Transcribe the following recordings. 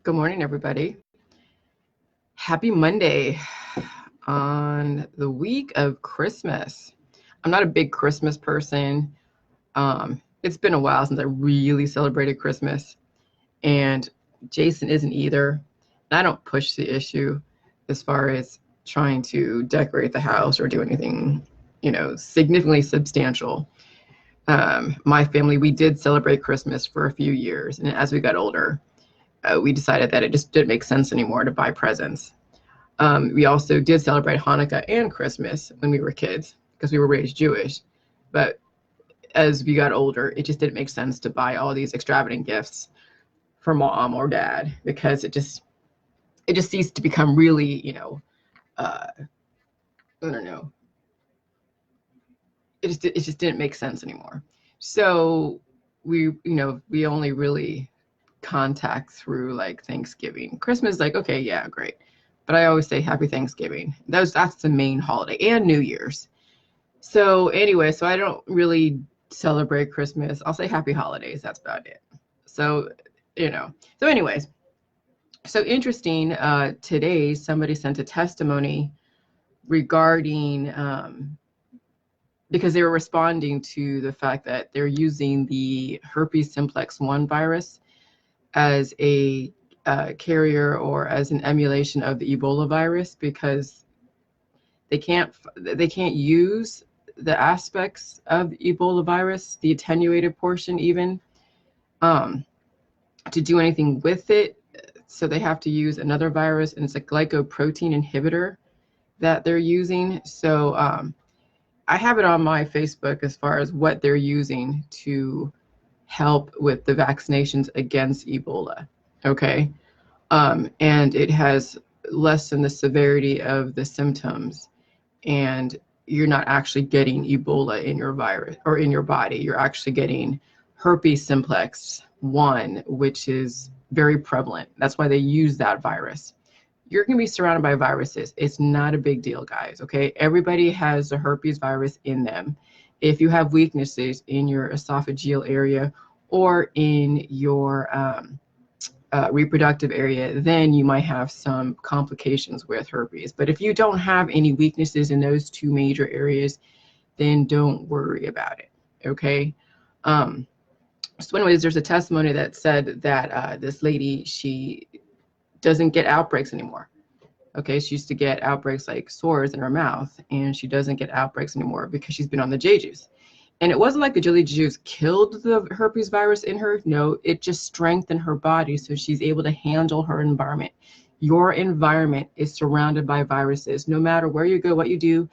Good morning, everybody. Happy Monday on the week of Christmas. I'm not a big Christmas person. It's been a while since I really celebrated Christmas, and Jason isn't either. And I don't push the issue as far as trying to decorate the house or do anything, significantly substantial. My family, we did celebrate Christmas for a few years, and as we got older, we decided that it just didn't make sense anymore to buy presents. We also did celebrate Hanukkah and Christmas when we were kids because we were raised Jewish. But as we got older, it just didn't make sense to buy all these extravagant gifts for mom or dad because it just ceased to become really, I don't know. It just didn't make sense anymore. So we only really contact through like Thanksgiving. Christmas, like, okay, yeah, great. But I always say Happy Thanksgiving. That's the main holiday, and New Year's. So anyway, so I don't really celebrate Christmas. I'll say Happy Holidays. That's about it. So, So anyways, so interesting. Today, somebody sent a testimony regarding because they were responding to the fact that they're using the herpes simplex 1 virus as a carrier or as an emulation of the Ebola virus because they can't use the aspects of the Ebola virus, the attenuated portion even, to do anything with it. So they have to use another virus, and it's a glycoprotein inhibitor that they're using. So I have it on my Facebook as far as what they're using to help with the vaccinations against Ebola. Okay. And it has lessened the severity of the symptoms, and you're not actually getting Ebola in your virus or in your body. You're actually getting herpes simplex 1, which is very prevalent. That's why they use that virus. You're going to be surrounded by viruses. It's not a big deal, guys. Okay. Everybody has the herpes virus in them. If you have weaknesses in your esophageal area or in your reproductive area, then you might have some complications with herpes. But if you don't have any weaknesses in those two major areas, then don't worry about it. Okay. So anyways, there's a testimony that said that this lady, she doesn't get outbreaks anymore. Okay, she used to get outbreaks like sores in her mouth, and she doesn't get outbreaks anymore because she's been on the J juice. And it wasn't like the jelly juice killed the herpes virus in her. No, it just strengthened her body so she's able to handle her environment. Your environment is surrounded by viruses. No matter where you go, what you do,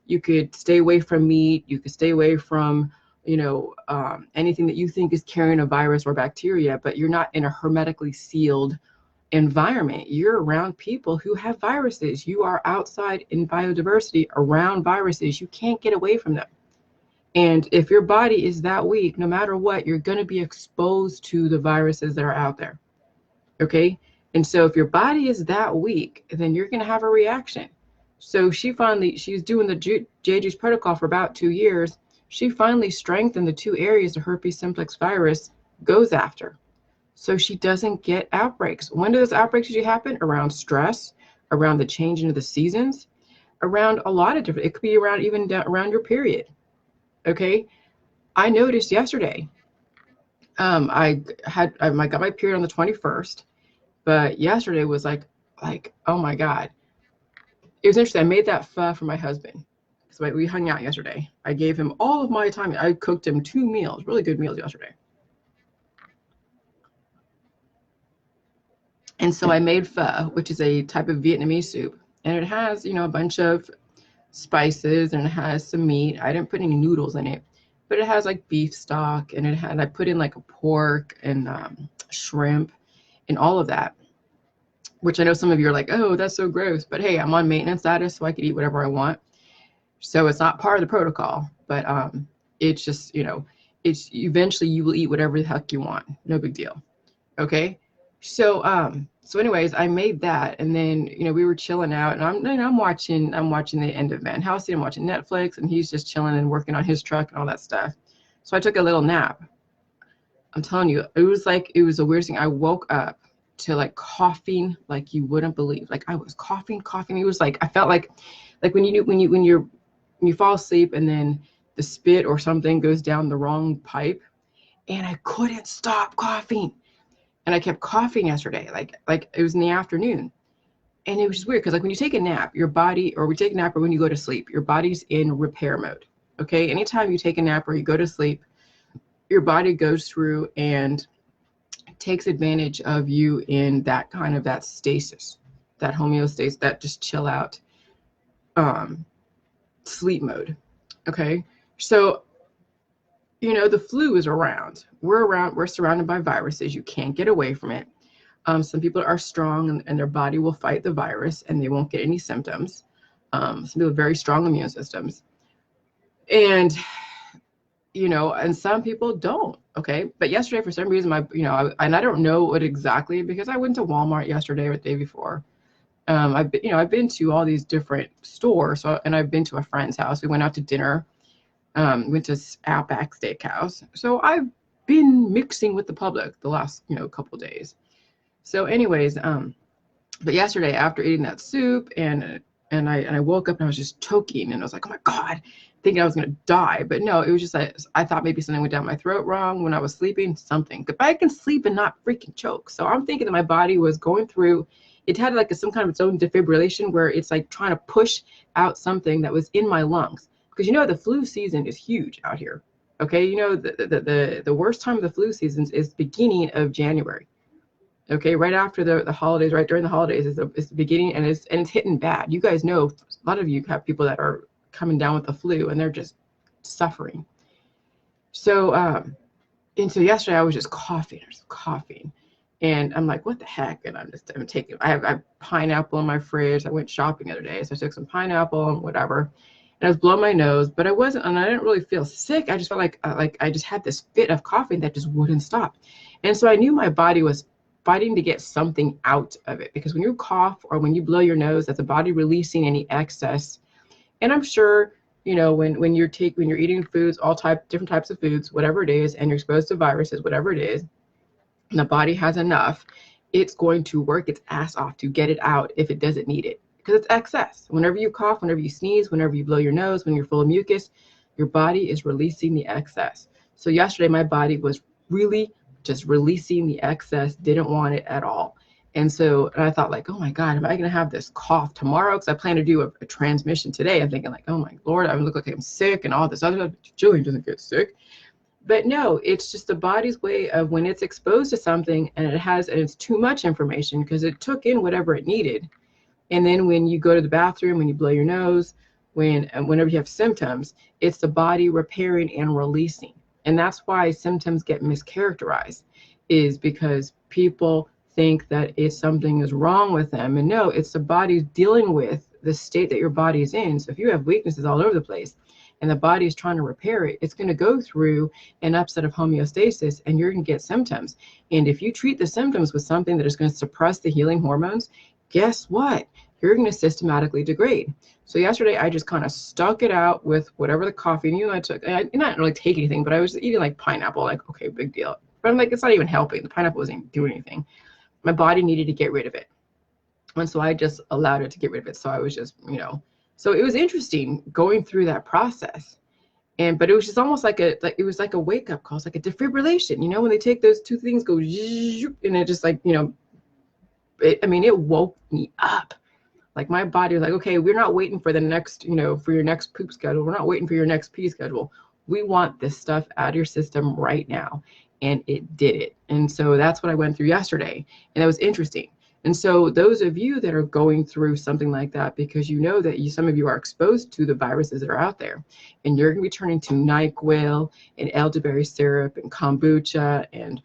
you could stay away from meat. You could stay away from, anything that you think is carrying a virus or bacteria, but you're not in a hermetically sealed environment. You're around people who have viruses. You are outside in biodiversity around viruses. You can't get away from them. And if your body is that weak, no matter what, you're going to be exposed to the viruses that are out there. Okay. And so if your body is that weak, then you're going to have a reaction. So she's doing the JG's protocol for about 2 years. She finally strengthened the 2 areas the herpes simplex virus goes after, so she doesn't get outbreaks. When do those outbreaks usually happen? Around stress, around the change into the seasons, around a lot of different, it could be around even around your period. Okay. I noticed yesterday, I got my period on the 21st, but yesterday was like, oh my God. It was interesting. I made that pho for my husband because we hung out yesterday. I gave him all of my time. I cooked him 2 meals, really good meals yesterday. And so I made pho, which is a type of Vietnamese soup. And it has, a bunch of spices, and it has some meat. I didn't put any noodles in it, but it has like beef stock, and I put in like a pork and shrimp and all of that, which I know some of you are like, oh, that's so gross. But hey, I'm on maintenance status, so I could eat whatever I want. So it's not part of the protocol, but it's just, it's eventually you will eat whatever the heck you want. No big deal. Okay. So anyways, I made that, and then, we were chilling out, and I'm watching The End of Man House. I'm watching Netflix, and he's just chilling and working on his truck and all that stuff. So I took a little nap. I'm telling you, it was the weirdest thing. I woke up to like coughing like you wouldn't believe. Like I was coughing. It was like I felt like when you fall asleep and then the spit or something goes down the wrong pipe, and I couldn't stop coughing. And I kept coughing yesterday, like it was in the afternoon. And it was just weird because like when you take a nap, your body, or we take a nap or when you go to sleep, your body's in repair mode. Okay. Anytime you take a nap or you go to sleep, your body goes through and takes advantage of you in that kind of that stasis, that homeostasis, that just chill out sleep mode. Okay. So, the flu is around. We're surrounded by viruses. You can't get away from it. Some people are strong and their body will fight the virus and they won't get any symptoms. Some people have very strong immune systems. And, and some people don't. Okay. But yesterday, for some reason, and I don't know what exactly, because I went to Walmart yesterday or the day before. I've been to all these different stores, and I've been to a friend's house. We went out to dinner, went to Outback Steakhouse. So I've been mixing with the public the last, couple of days. So anyways, but yesterday after eating that soup and I woke up and I was just choking and I was like, oh my God, thinking I was going to die. But no, it was just like, I thought maybe something went down my throat wrong when I was sleeping, something. But I can sleep and not freaking choke. So I'm thinking that my body was going through, it had like some kind of its own defibrillation where it's like trying to push out something that was in my lungs. Because the flu season is huge out here. Okay, the worst time of the flu seasons is beginning of January. Okay, right after the holidays, right during the holidays is the beginning, and it's hitting bad. You guys know, a lot of you have people that are coming down with the flu and they're just suffering. So and so yesterday I was just coughing, and I'm like, what the heck? And I'm taking, I have pineapple in my fridge. I went shopping the other day, so I took some pineapple and whatever. And I was blowing my nose, but I didn't really feel sick. I just felt like I just had this fit of coughing that just wouldn't stop. And so I knew my body was fighting to get something out of it, because when you cough or when you blow your nose, that's the body releasing any excess. And I'm sure, when you're eating foods, different types of foods, whatever it is, and you're exposed to viruses, whatever it is, and the body has enough, it's going to work its ass off to get it out if it doesn't need it, because it's excess. Whenever you cough, whenever you sneeze, whenever you blow your nose, when you're full of mucus, your body is releasing the excess. So yesterday, my body was really just releasing the excess, didn't want it at all. And I thought like, oh my God, am I going to have this cough tomorrow? Because I plan to do a transmission today. I'm thinking like, oh my Lord, I look like I'm sick and all this other stuff. Julie doesn't get sick. But no, it's just the body's way of when it's exposed to something and it's too much information because it took in whatever it needed. And then when you go to the bathroom, when you blow your nose, whenever you have symptoms, it's the body repairing and releasing. And that's why symptoms get mischaracterized, is because people think that something is wrong with them. And no, it's the body dealing with the state that your body is in. So if you have weaknesses all over the place and the body is trying to repair it, it's going to go through an upset of homeostasis and you're going to get symptoms. And if you treat the symptoms with something that is going to suppress the healing hormones, guess what? You're going to systematically degrade. So yesterday I just kind of stuck it out with whatever the coffee I took. I didn't really take anything, but I was eating like pineapple, like, okay, big deal. But I'm like, it's not even helping. The pineapple wasn't doing anything. My body needed to get rid of it. And so I just allowed it to get rid of it. So I was just, so it was interesting going through that process. But it was just almost like it was like a wake up call. It's like a defibrillation, when they take those two things, go, and it just like, it woke me up. Like my body was like, okay, we're not waiting for the next, for your next poop schedule. We're not waiting for your next pee schedule. We want this stuff out of your system right now. And it did it. And so that's what I went through yesterday. And that was interesting. And so those of you that are going through something like that, because that some of you are exposed to the viruses that are out there, and you're going to be turning to NyQuil and elderberry syrup and kombucha and,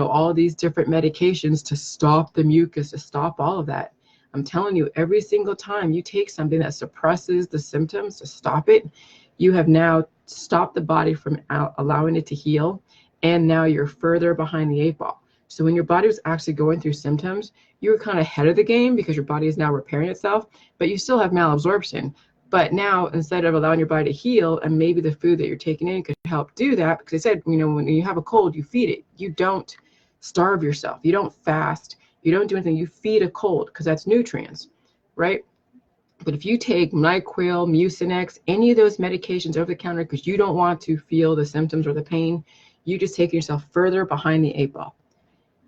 all these different medications to stop the mucus, to stop all of that. I'm telling you, every single time you take something that suppresses the symptoms to stop it, you have now stopped the body from allowing it to heal. And now you're further behind the 8 ball. So when your body was actually going through symptoms, you were kind of ahead of the game because your body is now repairing itself, but you still have malabsorption. But now, instead of allowing your body to heal, and maybe the food that you're taking in could help do that, because they said, when you have a cold, you feed it. You don't starve yourself. You don't fast. You don't do anything. You feed a cold because that's nutrients, right? But if you take NyQuil, Mucinex, any of those medications over the counter because you don't want to feel the symptoms or the pain, you just take yourself further behind the 8 ball.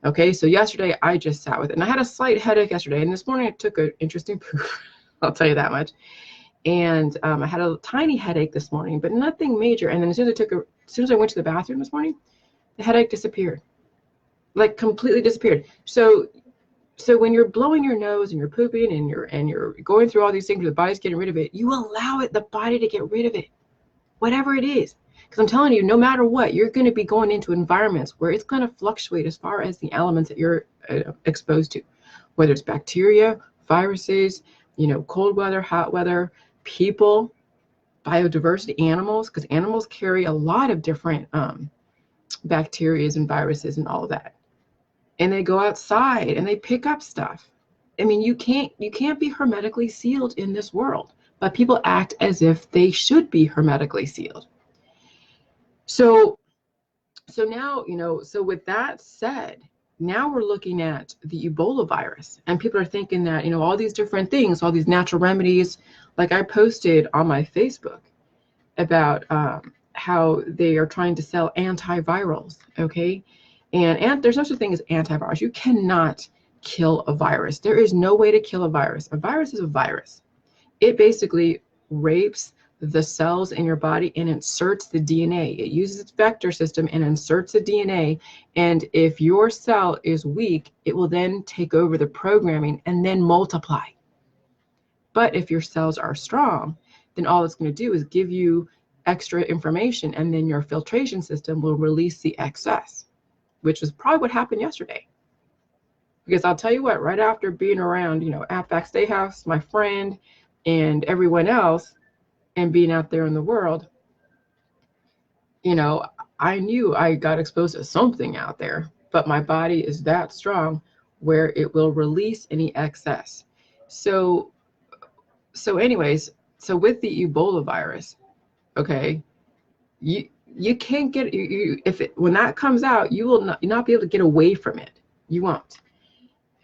Okay, so yesterday I just sat with it, and I had a slight headache yesterday, and this morning I took an interesting poop. I'll tell you that much. And I had a tiny headache this morning, but nothing major. And then as soon as I went to the bathroom this morning, the headache disappeared, like completely disappeared. So when you're blowing your nose and you're pooping and you're going through all these things, the body's getting rid of it, you allow the body to get rid of it, whatever it is. Because I'm telling you, no matter what, you're going to be going into environments where it's going to fluctuate as far as the elements that you're exposed to, whether it's bacteria, viruses, cold weather, hot weather, people, biodiversity, animals, because animals carry a lot of different bacteria and viruses and all of that. And they go outside and they pick up stuff. I mean, you can't be hermetically sealed in this world, but people act as if they should be hermetically sealed. So now, so with that said, now we're looking at the Ebola virus, and people are thinking that, all these different things, all these natural remedies, like I posted on my Facebook about how they are trying to sell antivirals, okay? And there's no such thing as antivirus. You cannot kill a virus. There is no way to kill a virus. A virus is a virus. It basically rapes the cells in your body and inserts the DNA. It uses its vector system and inserts the DNA. And if your cell is weak, it will then take over the programming and then multiply. But if your cells are strong, then all it's going to do is give you extra information, and then your filtration system will release the excess, which is probably what happened yesterday. Because I'll tell you what, right after being around, Outback Steakhouse, my friend, and everyone else, and being out there in the world, I knew I got exposed to something out there, but my body is that strong where it will release any excess. So anyways, so with the Ebola virus, okay, you can't get when that comes out, you will not be able to get away from it. You won't.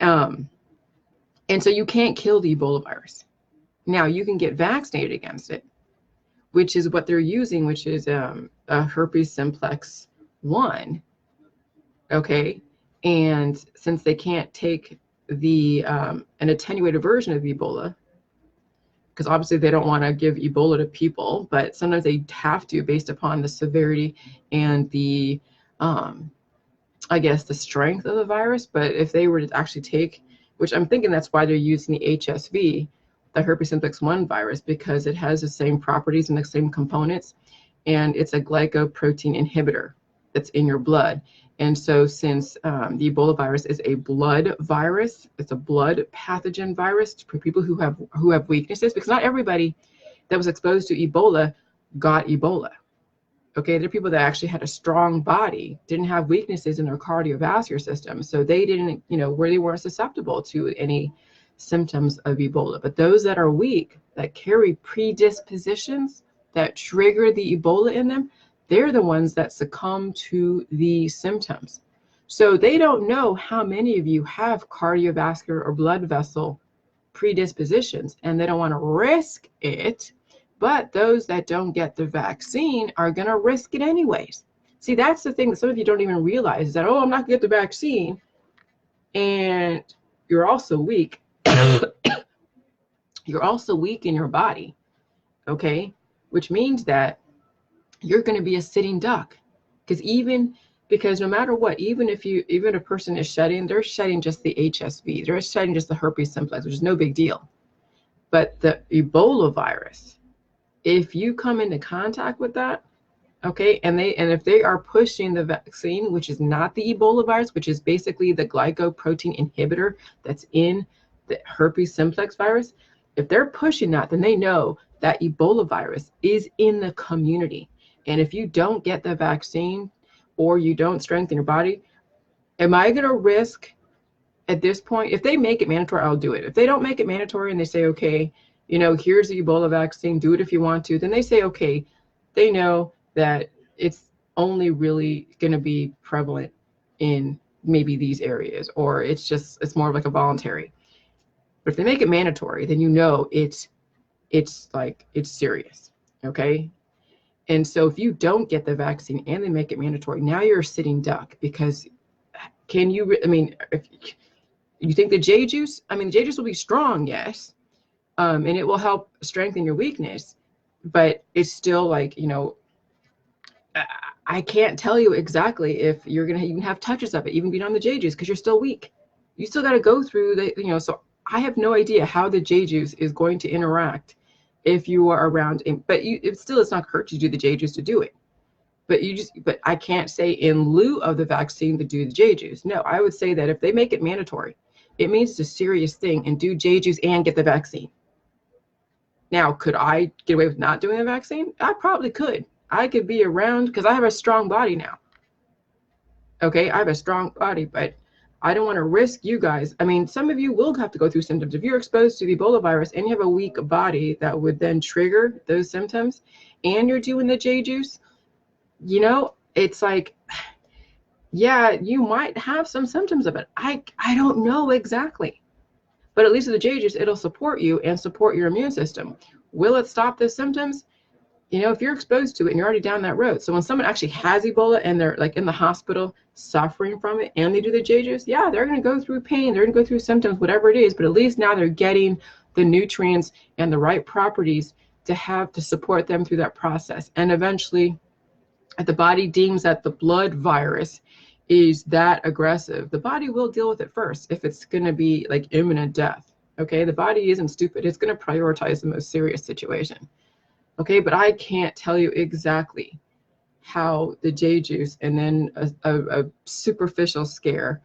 And so you can't kill the Ebola virus. Now you can get vaccinated against it, which is what they're using, which is a herpes simplex 1. Okay, and since they can't take an attenuated version of Ebola, because obviously they don't want to give Ebola to people, but sometimes they have to based upon the severity and the, I guess, the strength of the virus. But if they were to actually take, which I'm thinking that's why they're using the HSV, the herpes simplex 1 virus, because it has the same properties and the same components, and it's a glycoprotein inhibitor that's in your blood. And so since the Ebola virus is a blood virus, it's a blood pathogen virus for people who have weaknesses, because not everybody that was exposed to Ebola got Ebola. Okay, there are people that actually had a strong body, didn't have weaknesses in their cardiovascular system, so they didn't, where they weren't susceptible to any symptoms of Ebola. But those that are weak, that carry predispositions that trigger the Ebola in them, they're the ones that succumb to the symptoms. So they don't know how many of you have cardiovascular or blood vessel predispositions, and they don't want to risk it. But those that don't get the vaccine are going to risk it anyways. See, that's the thing that some of you don't even realize, is that, I'm not going to get the vaccine, and you're also weak. You're also weak in your body, okay? Which means that you're going to be a sitting duck, because no matter what, even a person is shedding, they're shedding just the HSV, they're shedding just the herpes simplex, which is no big deal. But the Ebola virus, if you come into contact with that, okay, and if they are pushing the vaccine, which is not the Ebola virus, which is basically the glycoprotein inhibitor that's in the herpes simplex virus, if they're pushing that, then they know that Ebola virus is in the community. And if you don't get the vaccine or you don't strengthen your body, am I going to risk at this point? If they make it mandatory, I'll do it. If they don't make it mandatory and they say, okay, here's the Ebola vaccine, do it if you want to, then they say, okay, they know that it's only really going to be prevalent in maybe these areas, or it's more of like a voluntary. But if they make it mandatory, then you know it's serious. Okay. And so if you don't get the vaccine and they make it mandatory, now you're a sitting duck, because if you think the J juice, the J juice will be strong, yes. And it will help strengthen your weakness, but it's still like, I can't tell you exactly if you're going to even have touches of it, even beyond the J juice, because you're still weak. You still got to go through so I have no idea how the J juice is going to interact if you are around, but it's not going to hurt you to do the J juice to do it. But I can't say in lieu of the vaccine to do the J juice. No, I would say that if they make it mandatory, it means it's a serious thing, and do J juice and get the vaccine. Now, could I get away with not doing the vaccine? I probably could. I could be around because I have a strong body now. Okay, I have a strong body, but I don't want to risk you guys. Some of you will have to go through symptoms. If you're exposed to the Ebola virus and you have a weak body that would then trigger those symptoms, and you're doing the J juice, it's like, yeah, you might have some symptoms of it. I don't know exactly. But at least with the J juice, it'll support you and support your immune system. Will it stop the symptoms? If you're exposed to it and you're already down that road. So when someone actually has Ebola and they're like in the hospital suffering from it and they do the J juice, yeah, they're going to go through pain. They're going to go through symptoms, whatever it is. But at least now they're getting the nutrients and the right properties to support them through that process. And eventually, if the body deems that the blood virus is that aggressive, the body will deal with it first if it's going to be like imminent death. Okay, the body isn't stupid. It's going to prioritize the most serious situation. Okay, but I can't tell you exactly how the J juice and then a superficial scare.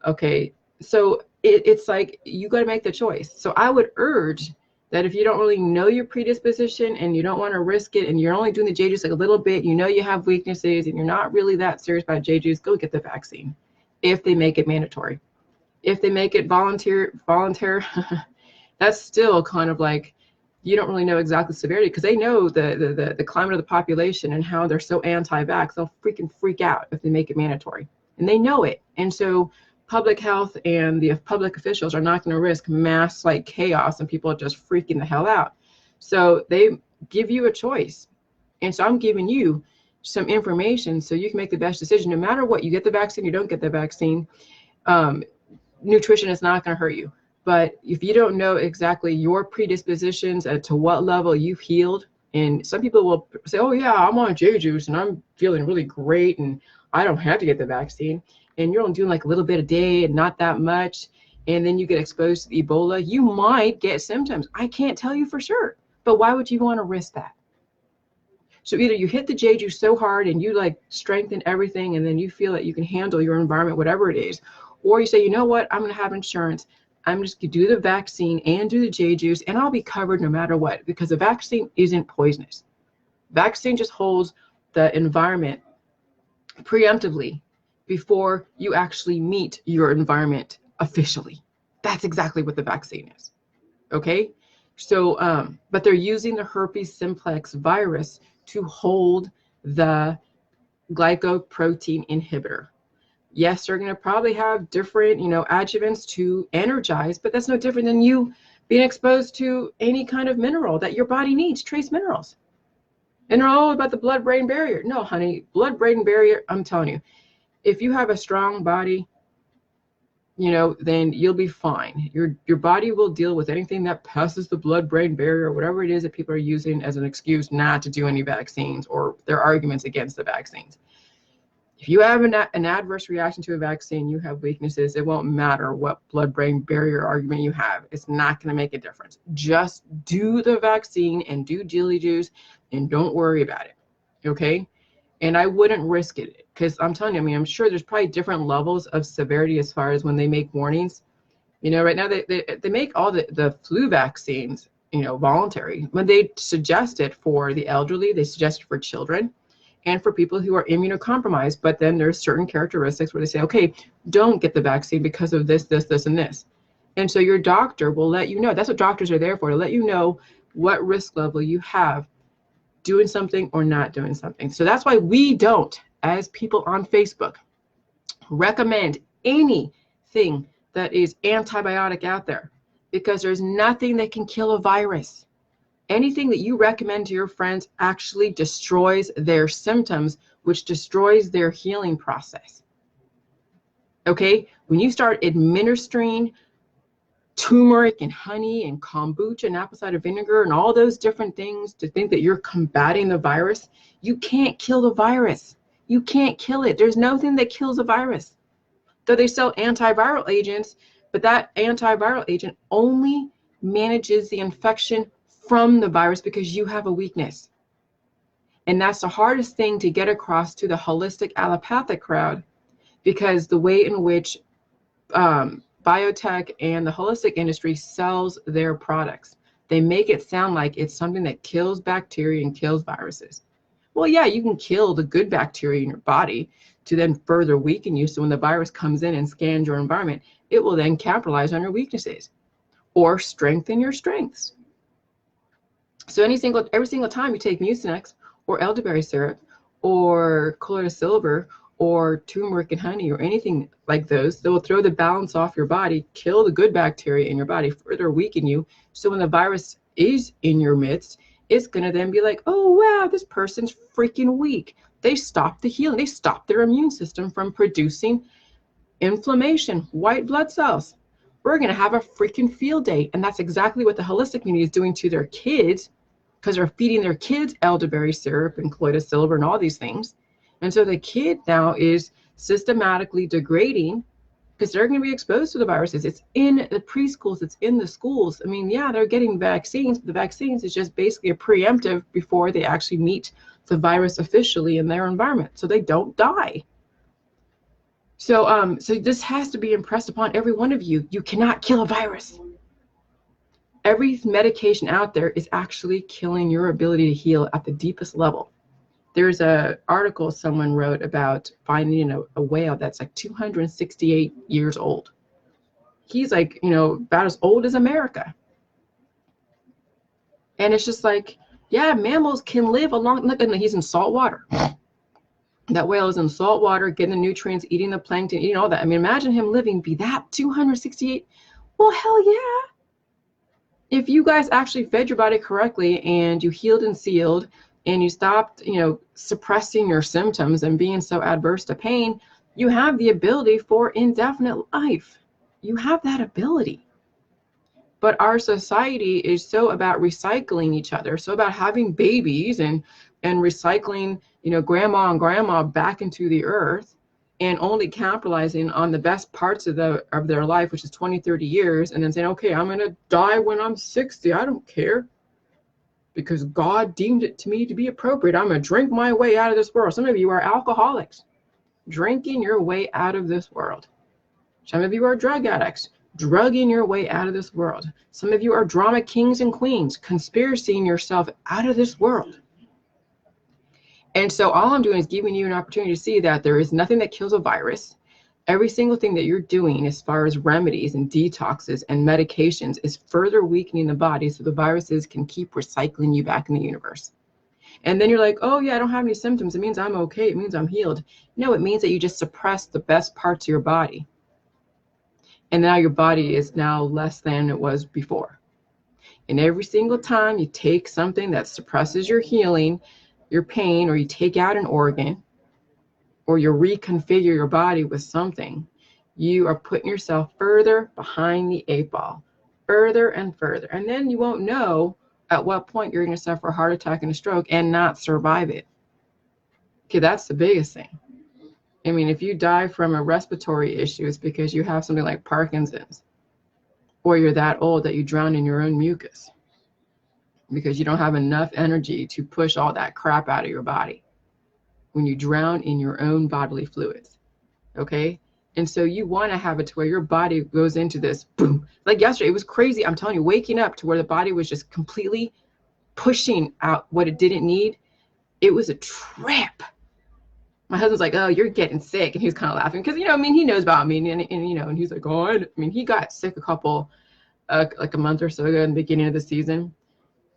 Okay, so it's like you got to make the choice. So I would urge that if you don't really know your predisposition and you don't want to risk it and you're only doing the J juice like a little bit, you have weaknesses and you're not really that serious about J juice, go get the vaccine if they make it mandatory. If they make it voluntary, that's still kind of like, you don't really know exactly severity, because they know the climate of the population and how they're so anti-vax. They'll freaking freak out if they make it mandatory, and they know it. And so public health and the public officials are not going to risk mass like chaos and people just freaking the hell out. So they give you a choice. And so I'm giving you some information so you can make the best decision. No matter what, you get the vaccine, you don't get the vaccine, nutrition is not going to hurt you. But if you don't know exactly your predispositions and to what level you've healed, and some people will say, oh yeah, I'm on J juice and I'm feeling really great and I don't have to get the vaccine, and you're only doing like a little bit a day and not that much, and then you get exposed to Ebola, you might get symptoms. I can't tell you for sure, but why would you want to risk that? So either you hit the J juice so hard and you like strengthen everything and then you feel that you can handle your environment, whatever it is, or you say, you know what, I'm going to have insurance. I'm just going to do the vaccine and do the J juice and I'll be covered no matter what, because the vaccine isn't poisonous. Vaccine just holds the environment preemptively before you actually meet your environment officially. That's exactly what the vaccine is. Okay. So, but they're using the herpes simplex virus to hold the glycoprotein inhibitor. Yes, they're going to probably have different, adjuvants to energize, but that's no different than you being exposed to any kind of mineral that your body needs, trace minerals. And they're all about the blood-brain barrier. No, honey, blood-brain barrier, I'm telling you, if you have a strong body, then you'll be fine. Your body will deal with anything that passes the blood-brain barrier, or whatever it is that people are using as an excuse not to do any vaccines, or their arguments against the vaccines. If you have an adverse reaction to a vaccine, you have weaknesses, it won't matter what blood-brain barrier argument you have. It's not going to make a difference. Just do the vaccine and do jelly juice and don't worry about it, okay? And I wouldn't risk it, because I'm telling you, I'm sure there's probably different levels of severity as far as when they make warnings. Right now they make all the flu vaccines, voluntary. When they suggest it for the elderly, they suggest it for children and for people who are immunocompromised. But then there's certain characteristics where they say, okay, don't get the vaccine because of this, this, this, and this. And so your doctor will let you know. That's what doctors are there for, to let you know what risk level you have doing something or not doing something. So that's why we don't, as people on Facebook, recommend anything that is antibiotic out there, because there's nothing that can kill a virus. Anything that you recommend to your friends actually destroys their symptoms, which destroys their healing process. Okay? When you start administering turmeric and honey and kombucha and apple cider vinegar and all those different things to think that you're combating the virus, you can't kill the virus. You can't kill it. There's nothing that kills a virus. Though they sell antiviral agents, but that antiviral agent only manages the infection from the virus because you have a weakness. And that's the hardest thing to get across to the holistic allopathic crowd, because the way in which biotech and the holistic industry sells their products, they make it sound like it's something that kills bacteria and kills viruses. Well, yeah, you can kill the good bacteria in your body to then further weaken you. So when the virus comes in and scans your environment, it will then capitalize on your weaknesses or strengthen your strengths. So every single time you take Mucinex or elderberry syrup or colloidal silver or turmeric and honey or anything like those, that will throw the balance off your body, kill the good bacteria in your body, further weaken you. So when the virus is in your midst, it's going to then be like, oh, wow, this person's freaking weak. They stopped the healing. They stopped their immune system from producing inflammation, white blood cells. We're going to have a freaking field day. And that's exactly what the holistic community is doing to their kids, because they're feeding their kids elderberry syrup and colloidal silver and all these things. And so the kid now is systematically degrading because they're going to be exposed to the viruses. It's in the preschools, it's in the schools. I mean, yeah, they're getting vaccines, but the vaccines is just basically a preemptive before they actually meet the virus officially in their environment, so they don't die. So this has to be impressed upon every one of you. You cannot kill a virus. Every medication out there is actually killing your ability to heal at the deepest level. There's an article someone wrote about finding a whale that's like 268 years old. He's like, about as old as America. And it's just like, yeah, mammals can live a long, look, he's in salt water. That whale is in salt water, getting the nutrients, eating the plankton, eating all that. I mean, imagine him living, be that 268. Well, hell yeah. If you guys actually fed your body correctly and you healed and sealed and you stopped, suppressing your symptoms and being so adverse to pain, you have the ability for indefinite life. You have that ability. But our society is so about recycling each other, so about having babies and recycling, grandma and grandma back into the earth, and only capitalizing on the best parts of their life, which is 20, 30 years, and then saying, okay, I'm going to die when I'm 60. I don't care, because God deemed it to me to be appropriate. I'm going to drink my way out of this world. Some of you are alcoholics, drinking your way out of this world. Some of you are drug addicts, drugging your way out of this world. Some of you are drama kings and queens, conspiracying yourself out of this world. And so all I'm doing is giving you an opportunity to see that there is nothing that kills a virus. Every single thing that you're doing as far as remedies and detoxes and medications is further weakening the body so the viruses can keep recycling you back in the universe. And then you're like, oh yeah, I don't have any symptoms. It means I'm okay. It means I'm healed. No, it means that you just suppressed the best parts of your body. And now your body is now less than it was before. And every single time you take something that suppresses your healing, your pain, or you take out an organ, or you reconfigure your body with something, you are putting yourself further behind the 8 ball, further and further. And then you won't know at what point you're going to suffer a heart attack and a stroke and not survive it. Okay, that's the biggest thing. I mean, if you die from a respiratory issue, it's because you have something like Parkinson's, or you're that old that you drown in your own mucus because you don't have enough energy to push all that crap out of your body when you drown in your own bodily fluids. Okay? And so you want to have it to where your body goes into this boom. Like yesterday, it was crazy. I'm telling you, waking up to where the body was just completely pushing out what it didn't need. It was a trip. My husband's like, oh, you're getting sick. And he's kind of laughing because, he knows about me. And he's like, oh, he got sick like a month or so ago in the beginning of the season.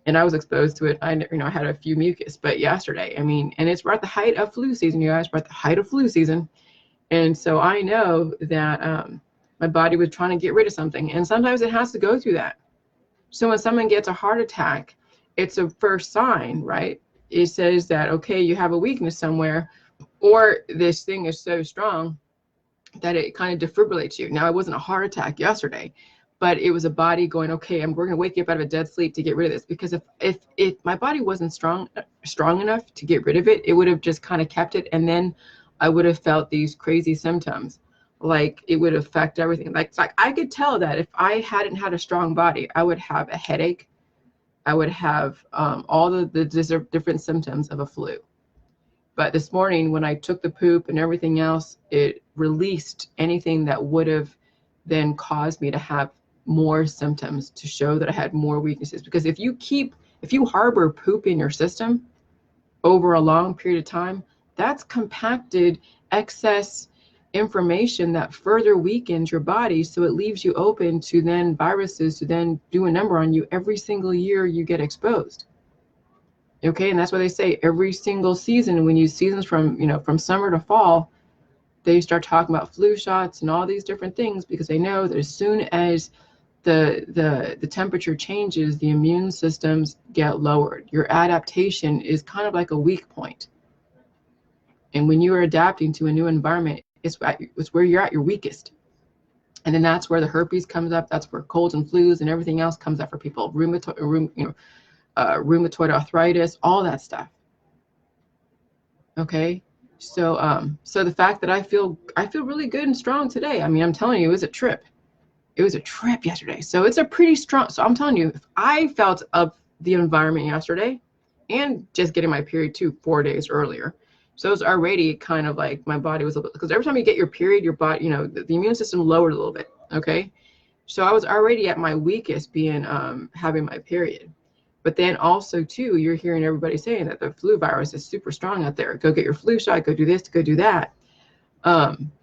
And I was exposed to it. I had a few mucus, but yesterday, and it's right at the height of flu season, you guys, we're at the height of flu season. And so I know that my body was trying to get rid of something. And sometimes it has to go through that. So when someone gets a heart attack, it's a first sign, right? It says that, okay, you have a weakness somewhere, or this thing is so strong that it kind of defibrillates you. Now, it wasn't a heart attack yesterday, but it was a body going, okay, we're going to wake you up out of a dead sleep to get rid of this. Because if my body wasn't strong enough to get rid of it, it would have just kind of kept it. And then I would have felt these crazy symptoms. Like it would affect everything. Like, it's like I could tell that if I hadn't had a strong body, I would have a headache. I would have all the different symptoms of a flu. But this morning, when I took the poop and everything else, it released anything that would have then caused me to have more symptoms, to show that I had more weaknesses. Because if you harbor poop in your system over a long period of time, that's compacted excess information that further weakens your body. So it leaves you open to then viruses to then do a number on you every single year you get exposed. Okay, and that's why they say every single season, when you seasons from summer to fall, they start talking about flu shots and all these different things, because they know that as soon as the temperature changes, the immune systems get lowered. Your adaptation is kind of like a weak point. And when you are adapting to a new environment, it's where you're at your weakest. And then that's where the herpes comes up. That's where colds and flus and everything else comes up for people. Rheumatoid arthritis, all that stuff. Okay. So the fact that I feel really good and strong today. I mean, I'm telling you, it was a trip. It was a trip yesterday. So it's a pretty strong. So I'm telling you, if I felt of the environment yesterday, and just getting my period too 4 days earlier. So it was already kind of like my body was a little bit, because every time you get your period, your body, the immune system lowered a little bit. Okay. So I was already at my weakest being having my period. But then also too, you're hearing everybody saying that the flu virus is super strong out there. Go get your flu shot, go do this, go do that.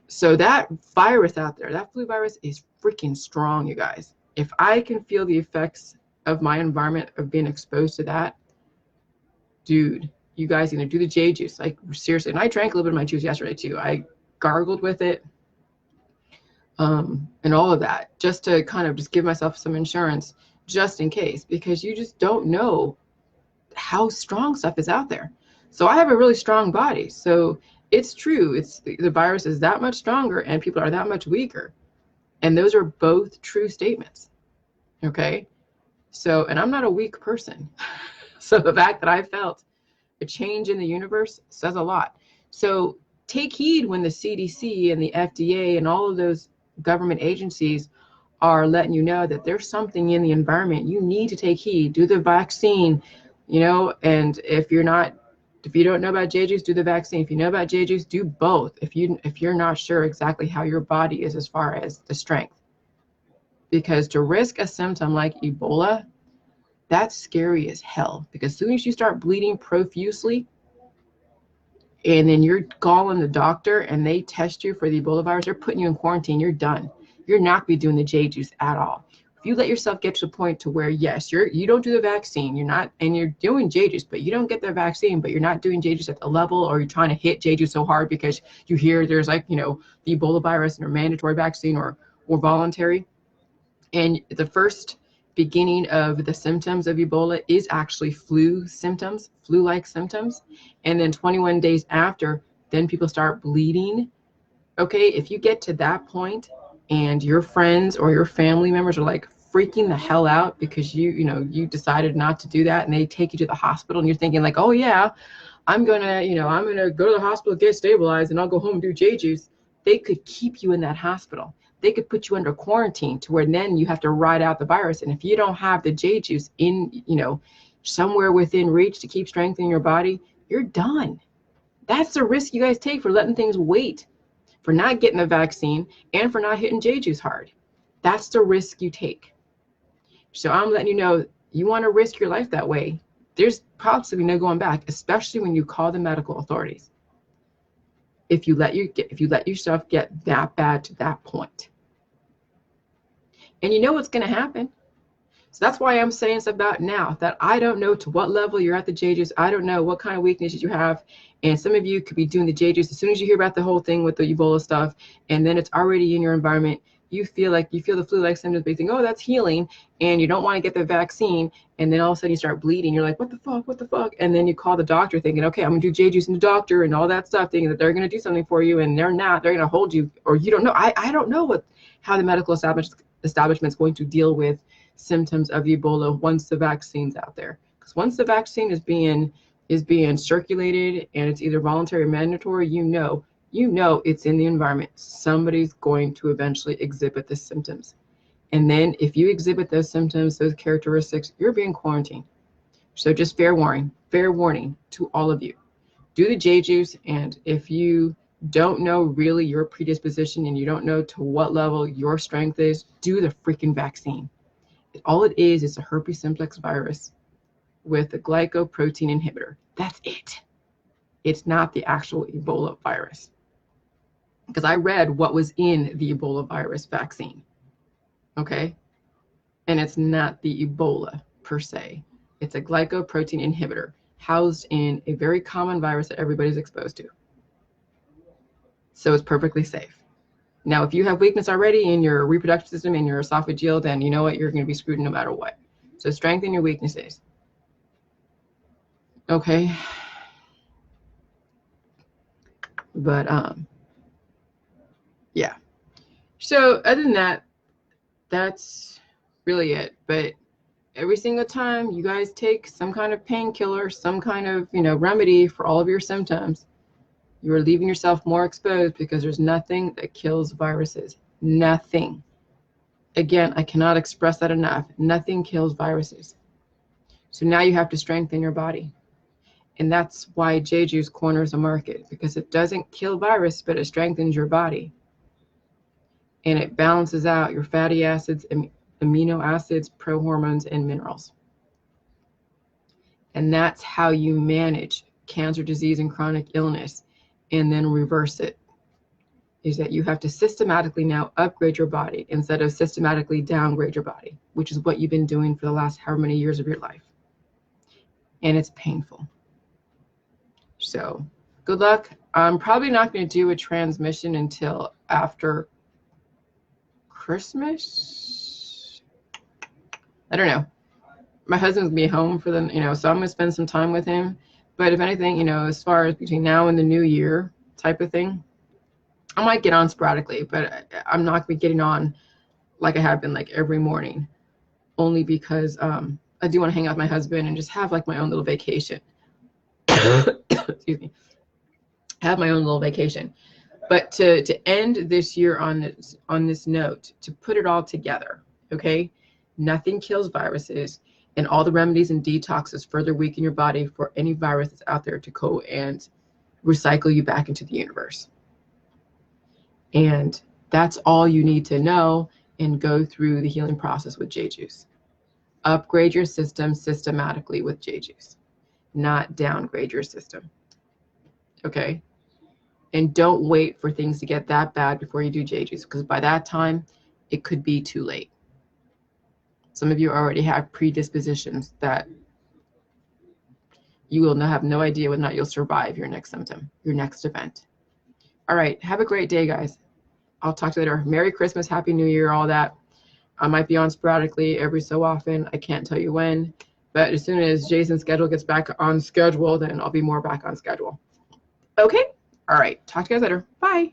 So that virus out there, that flu virus is freaking strong, you guys. If I can feel the effects of my environment of being exposed to that, dude, you guys are gonna do the J juice. Like seriously, and I drank a little bit of my juice yesterday too. I gargled with it. And all of that, just to kind of just give myself some insurance just in case, because you just don't know how strong stuff is out there. So I have a really strong body. So it's true. It's the virus is that much stronger and people are that much weaker. And those are both true statements. Okay. So, and I'm not a weak person. So the fact that I felt a change in the universe says a lot. So take heed when the CDC and the FDA and all of those government agencies are letting you know that there's something in the environment. You need to take heed, do the vaccine, and if you don't know about J juice, do the vaccine. If you know about J juice, do both. If you're not sure exactly how your body is as far as the strength. Because to risk a symptom like Ebola, that's scary as hell. Because as soon as you start bleeding profusely, and then you're calling the doctor and they test you for the Ebola virus, they're putting you in quarantine, you're done. You're not going to be doing the J juice at all. If you let yourself get to the point to where, yes, you don't do the vaccine, you're doing J juice, but you don't get the vaccine, but you're not doing J juice at the level, or you're trying to hit J juice so hard because you hear there's the Ebola virus and a mandatory vaccine or voluntary. And the first beginning of the symptoms of Ebola is actually flu-like symptoms. And then 21 days after, then people start bleeding. Okay, if you get to that point and your friends or your family members are like freaking the hell out because you decided not to do that, and they take you to the hospital and you're thinking like, oh yeah, I'm gonna go to the hospital, get stabilized, and I'll go home and do J juice. They could keep you in that hospital. They could put you under quarantine to where then you have to ride out the virus. And if you don't have the J juice in, somewhere within reach to keep strengthening your body, you're done. That's the risk you guys take for letting things wait, for not getting the vaccine, and for not hitting J juice hard. That's the risk you take. So I'm letting you know, you want to risk your life that way, there's possibly no going back, especially when you call the medical authorities. If you let yourself get that bad to that point. And you know what's going to happen. So that's why I'm saying stuff about now, that I don't know to what level you're at the JJs. I don't know what kind of weaknesses you have. And some of you could be doing the JJs as soon as you hear about the whole thing with the Ebola stuff, and then it's already in your environment. You feel the flu-like symptoms, but you think, oh, that's healing, and you don't want to get the vaccine, and then all of a sudden you start bleeding. You're like, what the fuck? And then you call the doctor thinking, okay, I'm going to do JJs in the doctor and all that stuff, thinking that they're going to do something for you, and they're not. They're going to hold you, or you don't know. I don't know how the medical establishment is going to deal with symptoms of Ebola once the vaccine's out there. Because once the vaccine is being circulated and it's either voluntary or mandatory, you know it's in the environment. Somebody's going to eventually exhibit the symptoms. And then if you exhibit those symptoms, those characteristics, you're being quarantined. So just fair warning to all of you. Do the J juice, and if you don't know really your predisposition and you don't know to what level your strength is, do the freaking vaccine. All it is a herpes simplex virus with a glycoprotein inhibitor. That's it. It's not the actual Ebola virus. Because I read what was in the Ebola virus vaccine. Okay? And it's not the Ebola per se. It's a glycoprotein inhibitor housed in a very common virus that everybody's exposed to. So it's perfectly safe. Now, if you have weakness already in your reproductive system and your esophageal, then you know what? You're going to be screwed no matter what. So strengthen your weaknesses. Okay? But, yeah. So other than that, that's really it. But every single time you guys take some kind of painkiller, some kind of, remedy for all of your symptoms, you are leaving yourself more exposed, because there's nothing that kills viruses. Nothing. Again, I cannot express that enough. Nothing kills viruses. So now you have to strengthen your body. And that's why J-Juice corners the market, because it doesn't kill virus, but it strengthens your body. And it balances out your fatty acids, amino acids, prohormones, and minerals. And that's how you manage cancer, disease, and chronic illness, and then reverse it. Is that you have to systematically now upgrade your body instead of systematically downgrade your body, which is what you've been doing for the last however many years of your life. And it's painful. So good luck. I'm probably not going to do a transmission until after Christmas. I don't know. My husband's gonna be home for the, so I'm gonna spend some time with him. But if anything, as far as between now and the new year type of thing, I might get on sporadically, but I'm not gonna be getting on like I have been, like every morning, only because I do want to hang out with my husband and just have like my own little vacation. Excuse me. Have my own little vacation. But to end this year on this note, to put it all together, okay? Nothing kills viruses, and all the remedies and detoxes further weaken your body for any virus that's out there to go and recycle you back into the universe. And that's all you need to know, and go through the healing process with J-Juice. Upgrade your system systematically with J-Juice, not downgrade your system, okay? And don't wait for things to get that bad before you do J-Juice, because by that time, it could be too late. Some of you already have predispositions that you will have no idea whether or not you'll survive your next symptom, your next event. All right, have a great day, guys. I'll talk to you later. Merry Christmas, Happy New Year, all that. I might be on sporadically every so often. I can't tell you when, but as soon as Jason's schedule gets back on schedule, then I'll be more back on schedule. Okay? All right, talk to you guys later. Bye.